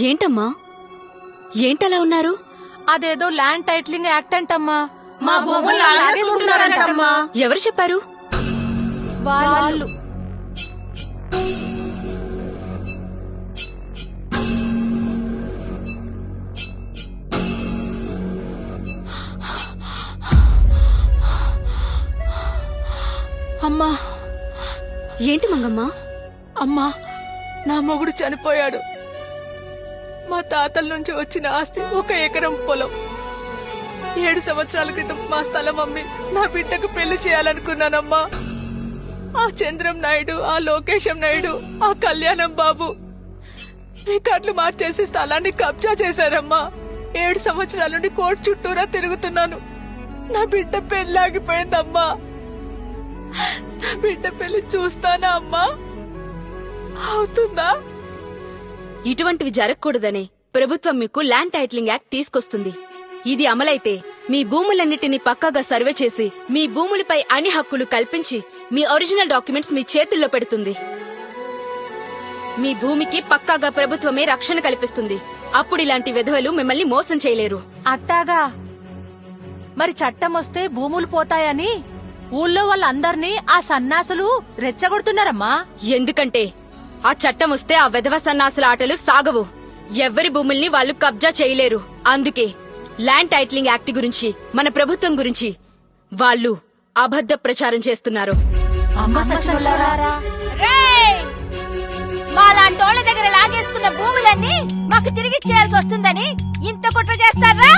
ఏంటమ్మా ఏంటలా ఉన్నారు? అదేదో ల్యాండ్ టైటిలింగ్ యాక్ట్ అంటమ్మా. మా భూములు లాగేసుకుంటున్నారంటమ్మా. ఎవరు చెప్పారు? వాళ్ళు అమ్మా. ఏంటి మంగమ్మ? అమ్మా, నా మొగుడు చనిపోయాడు. మా తాతల నుంచి వచ్చిన ఆస్తి 1 ఎకరం పొలం. 7 సంవత్సరాల క్రితం మా స్థలం అమ్మి నా బిడ్డకు పెళ్లి చేయాలనుకున్నానమ్మా. ఆ చంద్రం నాయుడు, ఆ లోకేశం నాయుడు, ఆ కళ్యాణం బాబు రికార్డులు మార్చేసి స్థలాన్ని కబ్జా చేశారమ్మా. 7 సంవత్సరాల నుండి కోర్టు చుట్టూరా తిరుగుతున్నాను. నా బిడ్డ పెళ్లి ఆగిపోయిందమ్మా. నా బిడ్డ పెళ్లి చూస్తానా అమ్మా? అవుతుందా? ఇటువంటివి జరగకూడదనే ప్రభుత్వం మీకు ల్యాండ్ టైటిలింగ్ యాక్ట్ తీసుకొస్తుంది. ఇది అమలైతే మీ భూములన్నిటినీ పక్కాగా సర్వే చేసి మీ భూములపై అన్ని హక్కులు కల్పించి మీ ఒరిజినల్ డాక్యుమెంట్స్ మీ చేతుల్లో పెడుతుంది. మీ భూమికి పక్కాగా ప్రభుత్వమే రక్షణ కల్పిస్తుంది. అప్పుడు ఇలాంటి విధవలు మిమ్మల్ని మోసం చేయలేరు. అట్టాగా? మరి చట్టం వస్తే భూములు పోతాయని ఊళ్ళో వాళ్ళందర్నీ ఆ సన్నాసులు రెచ్చగొడుతున్నారమ్మా. ఎందుకంటే ఆ చట్టం వస్తే ఆ విధవ సన్నాసుల ఆటలు సాగవు. ఎవ్వరి భూముల్ని వాళ్ళు కబ్జా చేయలేరు. అందుకే ల్యాండ్ టైటిలింగ్ యాక్ట్ గురించి, మన ప్రభుత్వం గురించి వాళ్ళు అబద్ధ ప్రచారం చేస్తున్నారు. మాలాంటోళ్ల దగ్గర లాగేసుకున్న భూములన్నీ మాకు తిరిగిచ్చేయాల్సి వస్తుందని ఇంత కుట్ర చేస్తారా?